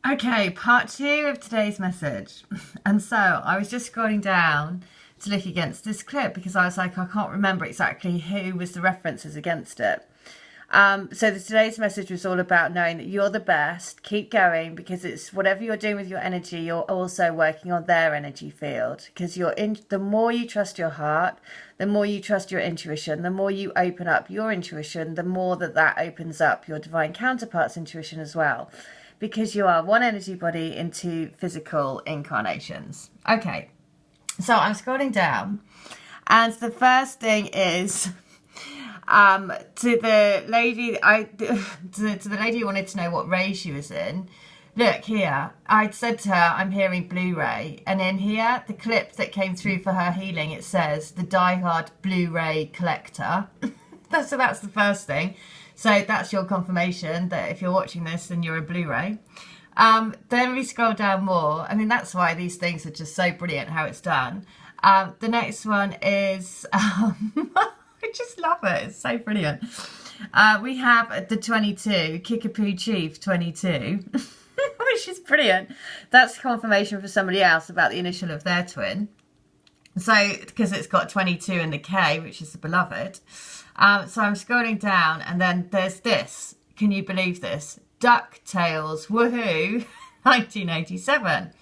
Okay, part two of today's message. And so I was just scrolling down to look against this clip because I was like, I can't remember exactly who was the references against it. Today's message was all about knowing that you're the best, keep going, because it's whatever you're doing with your energy, you're also working on their energy field. Because the more you trust your heart, the more you trust your intuition, the more you open up your intuition, the more that opens up your divine counterpart's intuition as well. Because you are one energy body in two physical incarnations. Okay, so I'm scrolling down, and the first thing is to the lady to the lady who wanted to know what ray she was in. Look here, I'd said to her, I'm hearing Blu-ray, and in here, the clip that came through for her healing, it says the diehard Blu-ray collector. So that's the first thing. So that's your confirmation that if you're watching this, then you're a Blu-ray. Then we scroll down more. I mean, that's why these things are just so brilliant, how it's done. The next one is, I just love it. It's so brilliant. We have the 22, Kickapoo Chief 22, which is brilliant. That's confirmation for somebody else about the initial of their twin. So, because it's got 22 in the K, which is the beloved. So I'm scrolling down, and then there's this. Can you believe this? DuckTales, woohoo, 1987.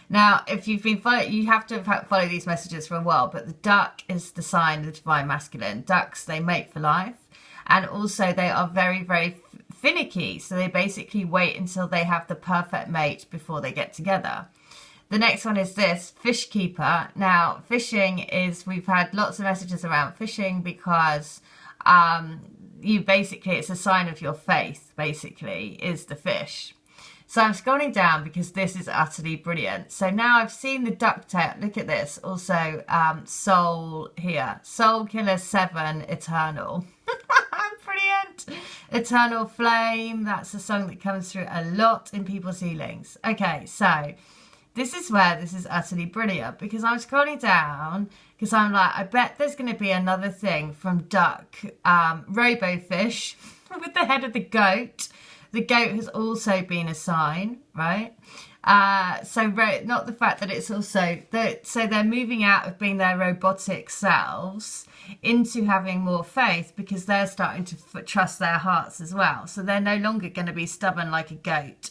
Now, if you've been following, you have to follow these messages for a while, but the duck is the sign of the divine masculine. Ducks, they mate for life, and also they are very, very finicky. So they basically wait until they have the perfect mate before they get together. The next one is this, Fish Keeper. Now, fishing is, we've had lots of messages around fishing because it's a sign of your faith, basically, is the fish. So I'm scrolling down because this is utterly brilliant. So now I've seen the ducktail. Look at this. Also, Soul here. Soul Killer 7 Eternal. Brilliant. Eternal Flame. That's a song that comes through a lot in people's healings. Okay, so this is where this is utterly brilliant, because I'm scrolling down because I'm like, I bet there's going to be another thing from Duck, Robofish with the head of the goat. The goat has also been a sign, right? Not the fact that it's also, so they're moving out of being their robotic selves into having more faith because they're starting to trust their hearts as well. So they're no longer going to be stubborn like a goat.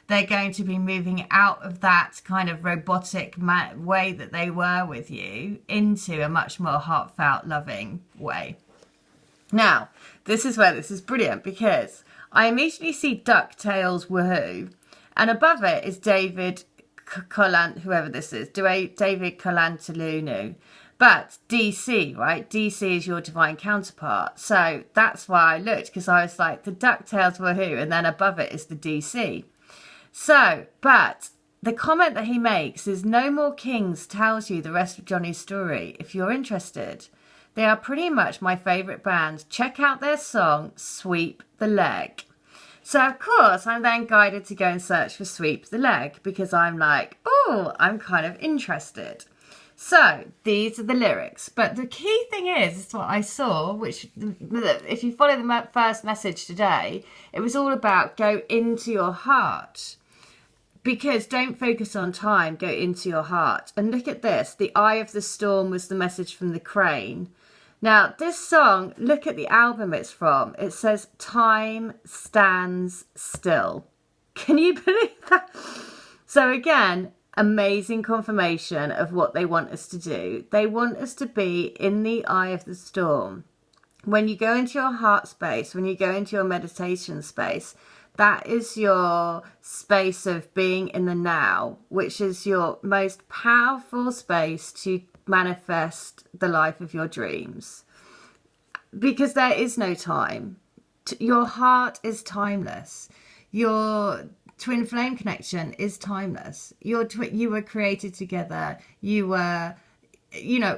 They're going to be moving out of that kind of robotic way that they were with you into a much more heartfelt, loving way. Now, this is where this is brilliant, because I immediately see DuckTales, woohoo, and above it is David whoever this is, David Colantalunu. But DC, right? DC is your divine counterpart. So that's why I looked, because I was like, the DuckTales, woohoo, and then above it is the DC. So, but the comment that he makes is, No More Kings tells you the rest of Johnny's story if you're interested. They are pretty much my favourite band. Check out their song, Sweep the Leg. So, of course, I'm then guided to go and search for Sweep the Leg, because I'm like, oh, I'm kind of interested. So, these are the lyrics. But the key thing is what I saw, which, if you follow the first message today, it was all about go into your heart. Because don't focus on time, go into your heart. And look at this. The Eye of the Storm was the message from the crane. Now, this song, look at the album it's from. It says, Time Stands Still. Can you believe that? So again, amazing confirmation of what they want us to do. They want us to be in the eye of the storm. When you go into your heart space, when you go into your meditation space, that is your space of being in the now, which is your most powerful space to manifest the life of your dreams. Because there is no time. Your heart is timeless. Your twin flame connection is timeless. You were created together. You were,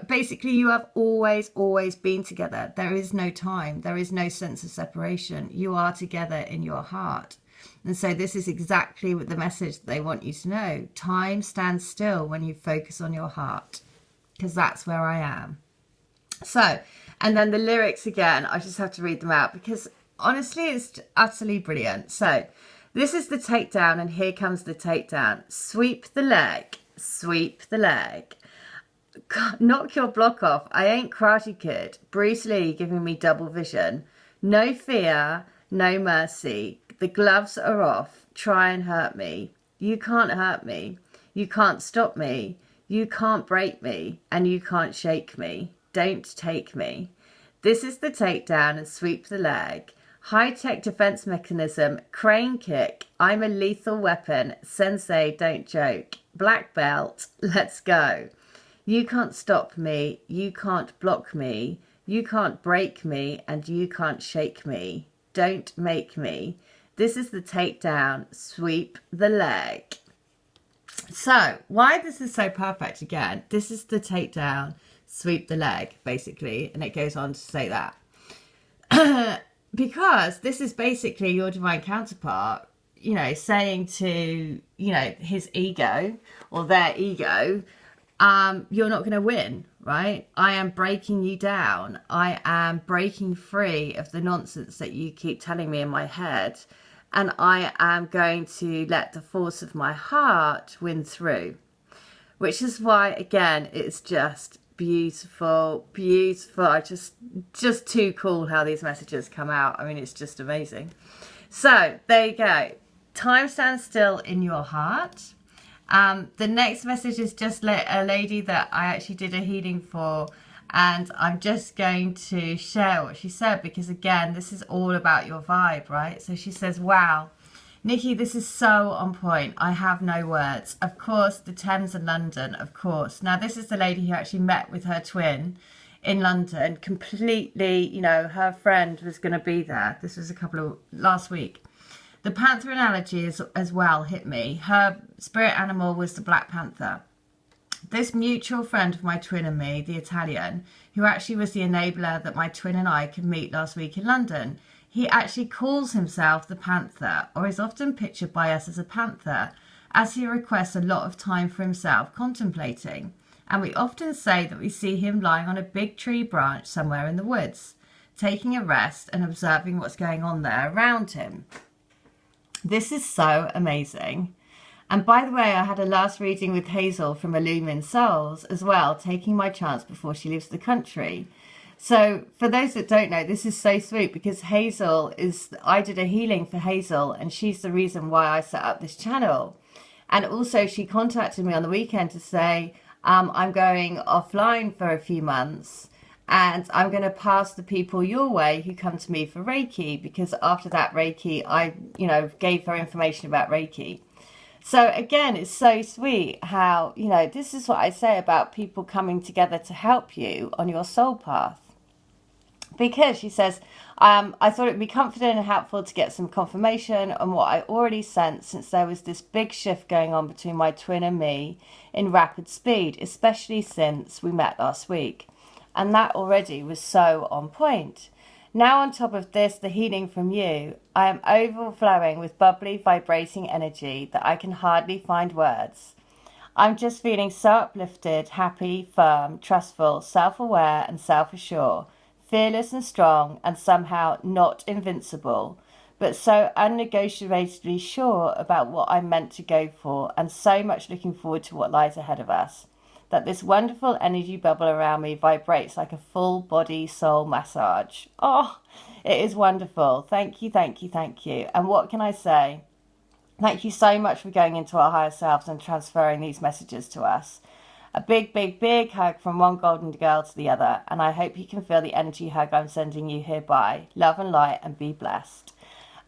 basically you have always been together. There is no time. There is no sense of separation. You are together in your heart. And so this is exactly what the message that they want you to know. Time stands still when you focus on your heart, because that's where I am. So, and then the lyrics again, I just have to read them out because honestly, it's utterly brilliant. So, This is the takedown, and here comes the takedown. Sweep the leg, sweep the leg. Knock your block off. I ain't Karate Kid. Bruce Lee giving me double vision. No fear, no mercy. The gloves are off. Try and hurt me. You can't hurt me. You can't stop me. You can't break me. And you can't shake me. Don't take me. This is the takedown and sweep the leg. High-tech defense mechanism. Crane kick. I'm a lethal weapon. Sensei, don't joke. Black belt. Let's go. You can't stop me. You can't block me. You can't break me. And you can't shake me. Don't make me. This is the takedown. Sweep the leg. So why this is so perfect again, this is the takedown, sweep the leg, basically. And it goes on to say that. Because this is basically your divine counterpart, you know, saying to, you know, his ego or their ego, you're not going to win, right? I am breaking you down. I am breaking free of the nonsense that you keep telling me in my head. And I am going to let the force of my heart win through. Which is why, again, it's just beautiful, beautiful. Just too cool how these messages come out. I mean, it's just amazing. So, there you go. Time stands still in your heart. The next message is just a lady that I actually did a healing for. And I'm just going to share what she said, because again, this is all about your vibe, right? So she says, wow, Nikki, this is so on point. I have no words. Of course, the Thames and London, of course. Now, this is the lady who actually met with her twin in London, completely, you know, her friend was going to be there. This was last week. The panther analogy as well hit me. Her spirit animal was the Black Panther. This mutual friend of my twin and me, the Italian, who actually was the enabler that my twin and I could meet last week in London, he actually calls himself the Panther, or is often pictured by us as a panther, as he requests a lot of time for himself contemplating. And we often say that we see him lying on a big tree branch somewhere in the woods, taking a rest and observing what's going on there around him. This is so amazing. And by the way, I had a last reading with Hazel from Illumined Souls as well, taking my chance before she leaves the country. So for those that don't know, this is so sweet because I did a healing for Hazel, and she's the reason why I set up this channel. And also she contacted me on the weekend to say, I'm going offline for a few months and I'm going to pass the people your way who come to me for Reiki, because after that Reiki, I, you know, gave her information about Reiki. So again, it's so sweet how, you know, this is what I say about people coming together to help you on your soul path. Because she says, I thought it'd be comforting and helpful to get some confirmation on what I already sensed, since there was this big shift going on between my twin and me in rapid speed, especially since we met last week. And that already was so on point. Now on top of this, the healing from you, I am overflowing with bubbly, vibrating energy that I can hardly find words. I'm just feeling so uplifted, happy, firm, trustful, self-aware and self-assured, fearless and strong, and somehow not invincible, but so unnegotiably sure about what I'm meant to go for, and so much looking forward to what lies ahead of us, that this wonderful energy bubble around me vibrates like a full body soul massage. Oh, it is wonderful. Thank you, thank you, thank you. And what can I say? Thank you so much for going into our higher selves and transferring these messages to us. A big, big, big hug from one golden girl to the other, and I hope you can feel the energy hug I'm sending you hereby. Love and light, and be blessed.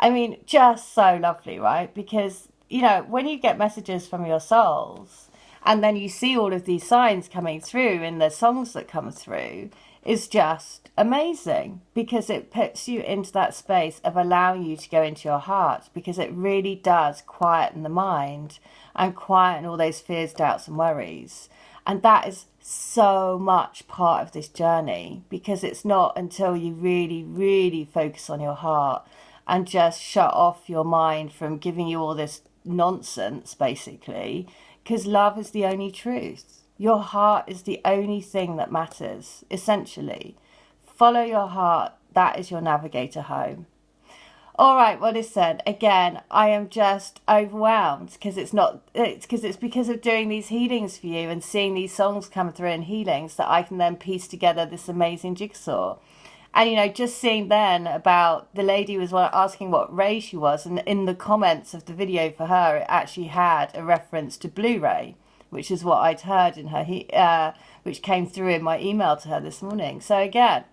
I mean, just so lovely, right? Because, you know, when you get messages from your souls, and then you see all of these signs coming through in the songs that come through, is just amazing, because it puts you into that space of allowing you to go into your heart, because it really does quieten the mind and quieten all those fears, doubts and worries. And that is so much part of this journey, because it's not until you really, really focus on your heart and just shut off your mind from giving you all this nonsense, basically, because love is the only truth. Your heart is the only thing that matters, essentially. Follow your heart. That is your navigator home. All right, well, listen, again, I am just overwhelmed because it's because of doing these healings for you and seeing these songs come through in healings that I can then piece together this amazing jigsaw. And, you know, just seeing then about the lady was asking what ray she was, and in the comments of the video for her, it actually had a reference to Blu-ray, which is what I'd heard in her, which came through in my email to her this morning. So again,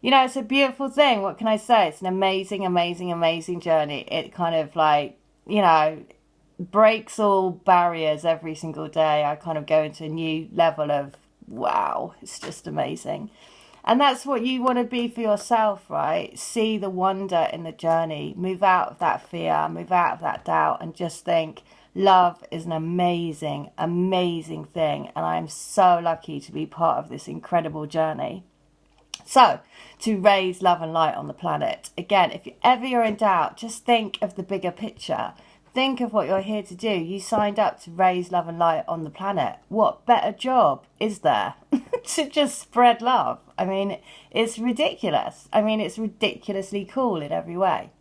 you know, it's a beautiful thing. What can I say? It's an amazing, amazing, amazing journey. It kind of like, you know, breaks all barriers every single day. I kind of go into a new level of, wow, it's just amazing. And that's what you want to be for yourself, right? See the wonder in the journey. Move out of that fear, move out of that doubt, and just think love is an amazing, amazing thing. And I'm so lucky to be part of this incredible journey. So, to raise love and light on the planet. Again, if ever you're in doubt, just think of the bigger picture. Think of what you're here to do. You signed up to raise love and light on the planet. What better job is there to just spread love? I mean, it's ridiculous. I mean, it's ridiculously cool in every way.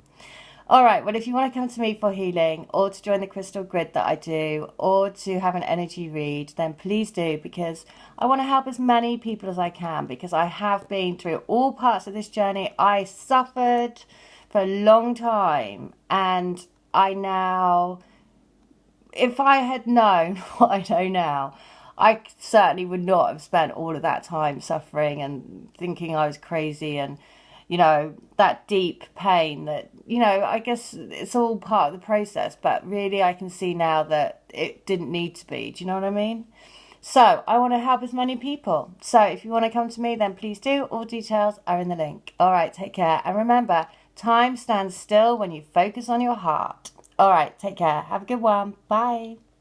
All right, well, if you want to come to me for healing or to join the crystal grid that I do or to have an energy read, then please do, because I want to help as many people as I can, because I have been through all parts of this journey. I suffered for a long time, and I now, if I had known what I know now, I certainly would not have spent all of that time suffering and thinking I was crazy, and you know, that deep pain that, you know, I guess it's all part of the process, but really I can see now that it didn't need to be. Do you know what I mean? So I want to help as many people. So if you want to come to me, then please do. All details are in the link. All right, take care. And remember, time stands still when you focus on your heart. All right, take care. Have a good one. Bye.